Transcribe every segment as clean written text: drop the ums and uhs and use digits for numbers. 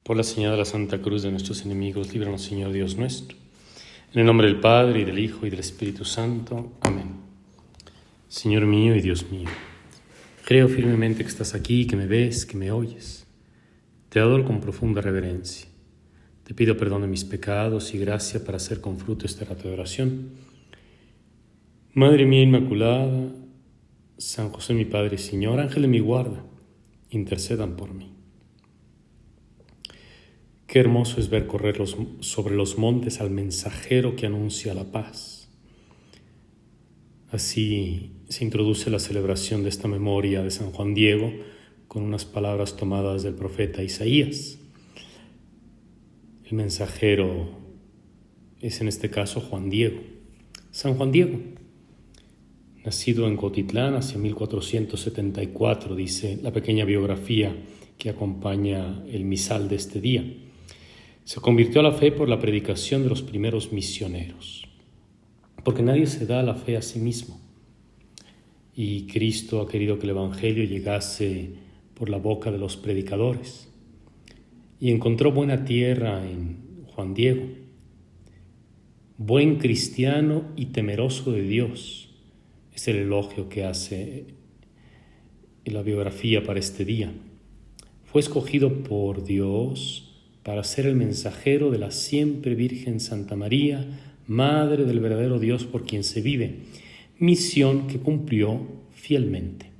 Por la señal de la Santa Cruz de nuestros enemigos, líbranos, Señor Dios nuestro. En el nombre del Padre, y del Hijo, y del Espíritu Santo. Amén. Señor mío y Dios mío, creo firmemente que estás aquí, que me ves, que me oyes. Te adoro con profunda reverencia. Te pido perdón de mis pecados y gracia para hacer con fruto este rato de oración. Madre mía Inmaculada, San José mi Padre y Señor, ángel de mi guarda, intercedan por mí. Qué hermoso es ver correr sobre los montes al mensajero que anuncia la paz. Así se introduce la celebración de esta memoria de San Juan Diego con unas palabras tomadas del profeta Isaías. El mensajero es en este caso Juan Diego. San Juan Diego, nacido en Cuautitlán hacia 1474, dice la pequeña biografía que acompaña el misal de este día. Se convirtió a la fe por la predicación de los primeros misioneros, porque nadie se da la fe a sí mismo. Y Cristo ha querido que el Evangelio llegase por la boca de los predicadores. Y encontró buena tierra en Juan Diego, buen cristiano y temeroso de Dios. Es el elogio que hace en la biografía para este día. Fue escogido por Dios para ser el mensajero de la siempre Virgen Santa María, Madre del verdadero Dios por quien se vive, misión que cumplió fielmente.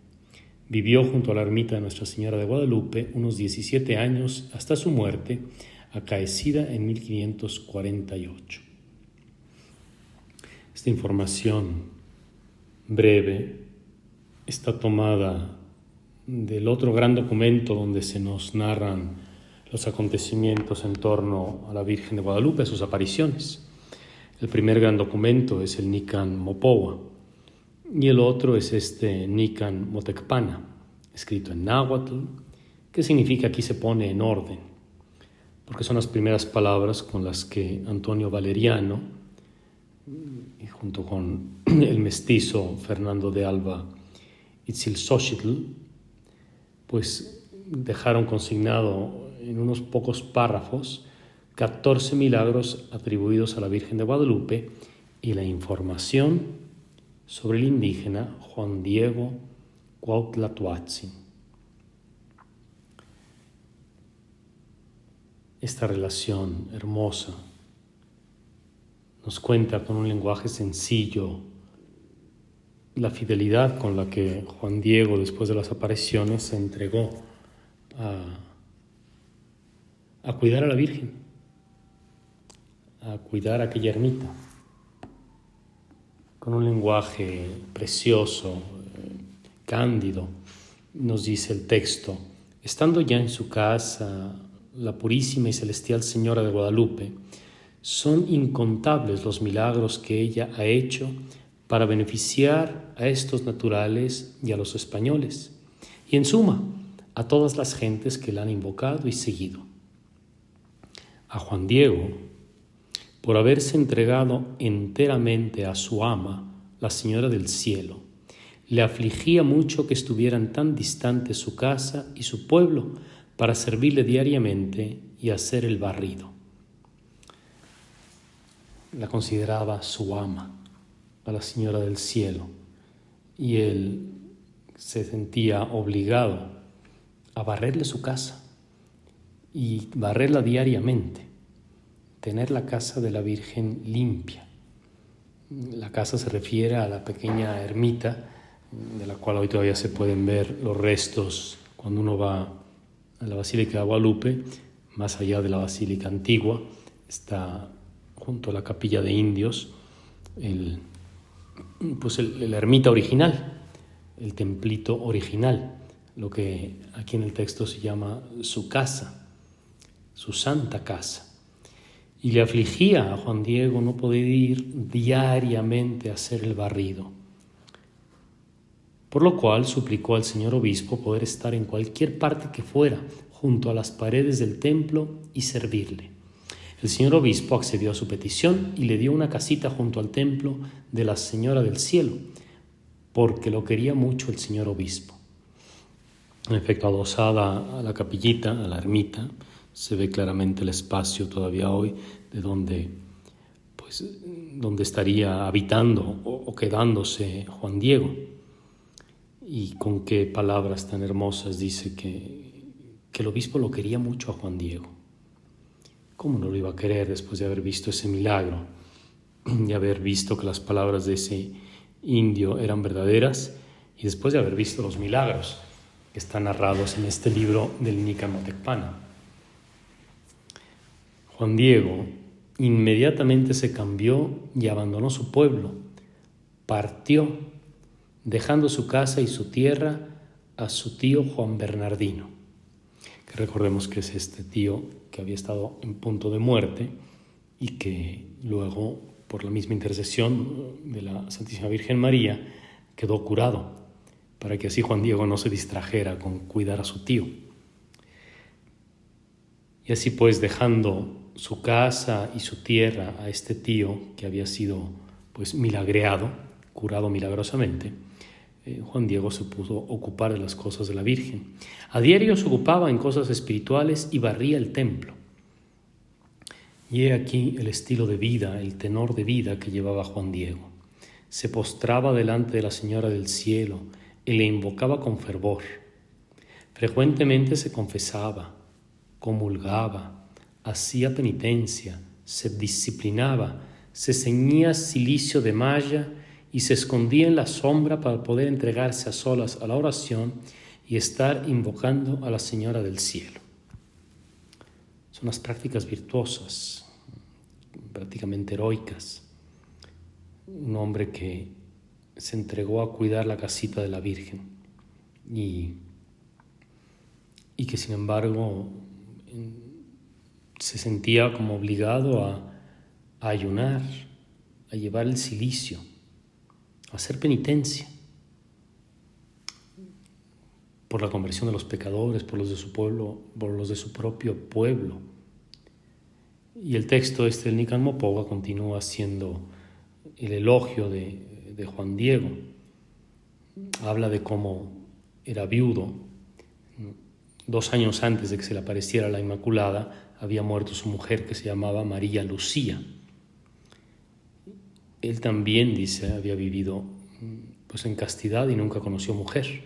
Vivió junto a la ermita de Nuestra Señora de Guadalupe unos 17 años hasta su muerte, acaecida en 1548. Esta información breve está tomada del otro gran documento donde se nos narran los acontecimientos en torno a la Virgen de Guadalupe, sus apariciones. El primer gran documento es el Nican Mopohua y el otro es este Nican Motecpana, escrito en náhuatl, que significa aquí se pone en orden, porque son las primeras palabras con las que Antonio Valeriano, y junto con el mestizo Fernando de Alba Itzilxóchitl, pues dejaron consignado en unos pocos párrafos 14 milagros atribuidos a la Virgen de Guadalupe y la información sobre el indígena Juan Diego Cuauhtlatoatzin. Esta relación hermosa nos cuenta con un lenguaje sencillo la fidelidad con la que Juan Diego, después de las apariciones, se entregó a cuidar a la Virgen, a cuidar a aquella ermita, con un lenguaje precioso, cándido. Nos dice el texto: estando ya en su casa, la purísima y celestial Señora de Guadalupe, son incontables los milagros que ella ha hecho para beneficiar a estos naturales y a los españoles, y en suma, a todas las gentes que la han invocado y seguido. A Juan Diego, por haberse entregado enteramente a su ama, la Señora del Cielo, le afligía mucho que estuvieran tan distantes su casa y su pueblo para servirle diariamente y hacer el barrido. La consideraba su ama, a la Señora del Cielo, y él se sentía obligado a barrerle su casa y barrerla diariamente, tener la casa de la Virgen limpia. La casa se refiere a la pequeña ermita de la cual hoy todavía se pueden ver los restos cuando uno va a la Basílica de Guadalupe. Más allá de la Basílica Antigua está junto a la Capilla de Indios la ermita original, el templito original, lo que aquí en el texto se llama su casa, su santa casa. Y le afligía a Juan Diego no poder ir diariamente a hacer el barrido, por lo cual suplicó al señor obispo poder estar en cualquier parte que fuera, junto a las paredes del templo, y servirle. El señor obispo accedió a su petición y le dio una casita junto al templo de la Señora del Cielo, porque lo quería mucho el señor obispo. En efecto, adosada a la capillita, a la ermita, Se ve claramente el espacio todavía hoy de donde estaría habitando o quedándose Juan Diego. Y con qué palabras tan hermosas dice que el obispo lo quería mucho a Juan Diego. ¿Cómo no lo iba a querer después de haber visto ese milagro? De haber visto que las palabras de ese indio eran verdaderas y después de haber visto los milagros que están narrados en este libro del Nican Motecpana. Juan Diego inmediatamente se cambió y abandonó su pueblo, partió, dejando su casa y su tierra a su tío Juan Bernardino, que recordemos que es este tío que había estado en punto de muerte y que luego, por la misma intercesión de la Santísima Virgen María, quedó curado, para que así Juan Diego no se distrajera con cuidar a su tío. Y así pues, dejando su casa y su tierra a este tío que había sido milagreado, curado milagrosamente, Juan Diego se pudo ocupar de las cosas de la Virgen. A diario se ocupaba en cosas espirituales y barría el templo. Y he aquí el estilo de vida, el tenor de vida que llevaba Juan Diego. Se postraba delante de la Señora del Cielo y le invocaba con fervor. Frecuentemente se confesaba, comulgaba, hacía penitencia, se disciplinaba, se ceñía cilicio de malla y se escondía en la sombra para poder entregarse a solas a la oración y estar invocando a la Señora del Cielo. Son las prácticas virtuosas, prácticamente heroicas. Un hombre que se entregó a cuidar la casita de la Virgen y que sin embargo se sentía como obligado a ayunar, a llevar el cilicio, a hacer penitencia por la conversión de los pecadores, por los de su pueblo, por los de su propio pueblo. Y el texto del Nican Mopoga continúa siendo el elogio de Juan Diego. Habla de cómo era viudo. 2 años antes de que se le apareciera la Inmaculada, había muerto su mujer, que se llamaba María Lucía. Él también, dice, había vivido en castidad y nunca conoció mujer,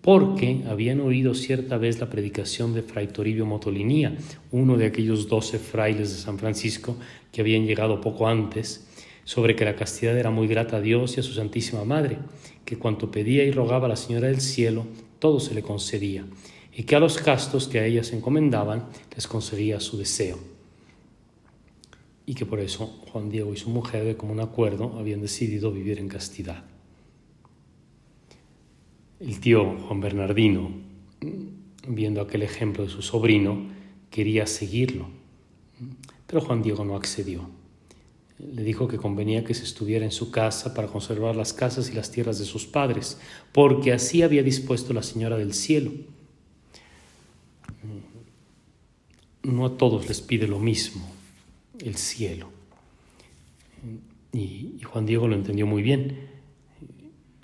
porque habían oído cierta vez la predicación de Fray Toribio Motolinía, uno de aquellos 12 frailes de San Francisco que habían llegado poco antes, sobre que la castidad era muy grata a Dios y a su Santísima Madre, que cuanto pedía y rogaba a la Señora del Cielo, todo se le concedía, y que a los castos que a ella se encomendaban les concedía su deseo. Y que por eso Juan Diego y su mujer, de común acuerdo, habían decidido vivir en castidad. El tío Juan Bernardino, viendo aquel ejemplo de su sobrino, quería seguirlo, pero Juan Diego no accedió. Le dijo que convenía que se estuviera en su casa para conservar las casas y las tierras de sus padres, porque así había dispuesto la Señora del Cielo. No a todos les pide lo mismo el cielo. Y Juan Diego lo entendió muy bien.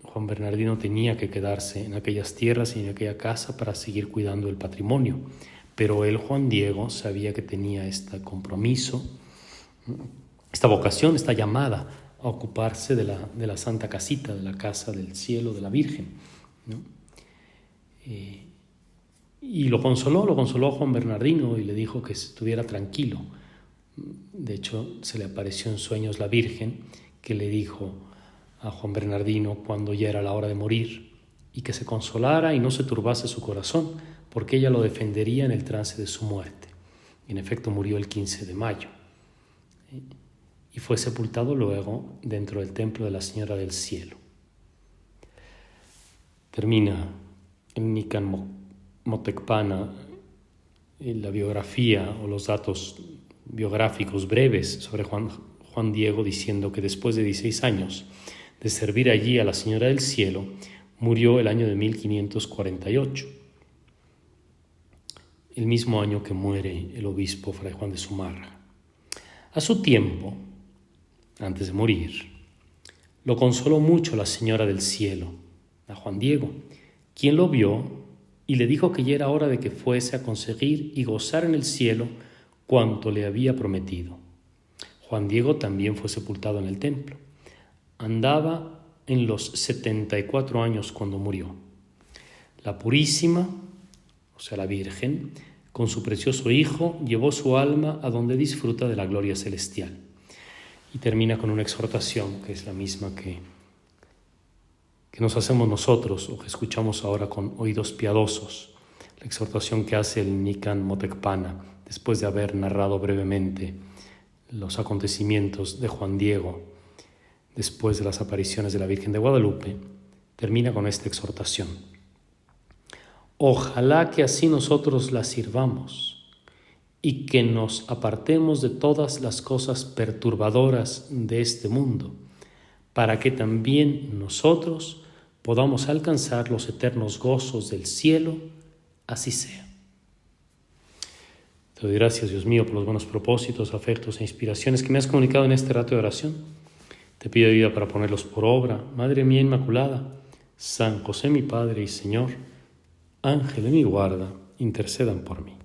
Juan Bernardino tenía que quedarse en aquellas tierras y en aquella casa para seguir cuidando el patrimonio. Pero él, Juan Diego, sabía que tenía este compromiso, esta vocación, esta llamada a ocuparse de la santa casita, de la casa del cielo de la Virgen, ¿no? Y lo consoló a Juan Bernardino y le dijo que estuviera tranquilo. De hecho, se le apareció en sueños la Virgen, que le dijo a Juan Bernardino cuando ya era la hora de morir, y que se consolara y no se turbase su corazón, porque ella lo defendería en el trance de su muerte. Y en efecto murió el 15 de mayo. Y fue sepultado luego dentro del templo de la Señora del Cielo. Termina en Nican Motecpana la biografía o los datos biográficos breves sobre Juan Diego, diciendo que después de 16 años de servir allí a la Señora del Cielo, murió el año de 1548, el mismo año que muere el obispo Fray Juan de Zumárraga. A su tiempo, antes de morir, lo consoló mucho la Señora del Cielo, a Juan Diego, quien lo vio y le dijo que ya era hora de que fuese a conseguir y gozar en el cielo cuanto le había prometido. Juan Diego también fue sepultado en el templo. Andaba en los 74 años cuando murió. La Purísima, o sea, la Virgen, con su precioso Hijo, llevó su alma a donde disfruta de la gloria celestial. Y termina con una exhortación que es la misma que nos hacemos nosotros o que escuchamos ahora con oídos piadosos. La exhortación que hace el Nican Motecpana después de haber narrado brevemente los acontecimientos de Juan Diego después de las apariciones de la Virgen de Guadalupe, termina con esta exhortación. Ojalá que así nosotros la sirvamos y que nos apartemos de todas las cosas perturbadoras de este mundo, para que también nosotros podamos alcanzar los eternos gozos del cielo, así sea. Te doy gracias, Dios mío, por los buenos propósitos, afectos e inspiraciones que me has comunicado en este rato de oración. Te pido ayuda para ponerlos por obra. Madre mía Inmaculada, San José mi Padre y Señor, Ángel de mi guarda, intercedan por mí.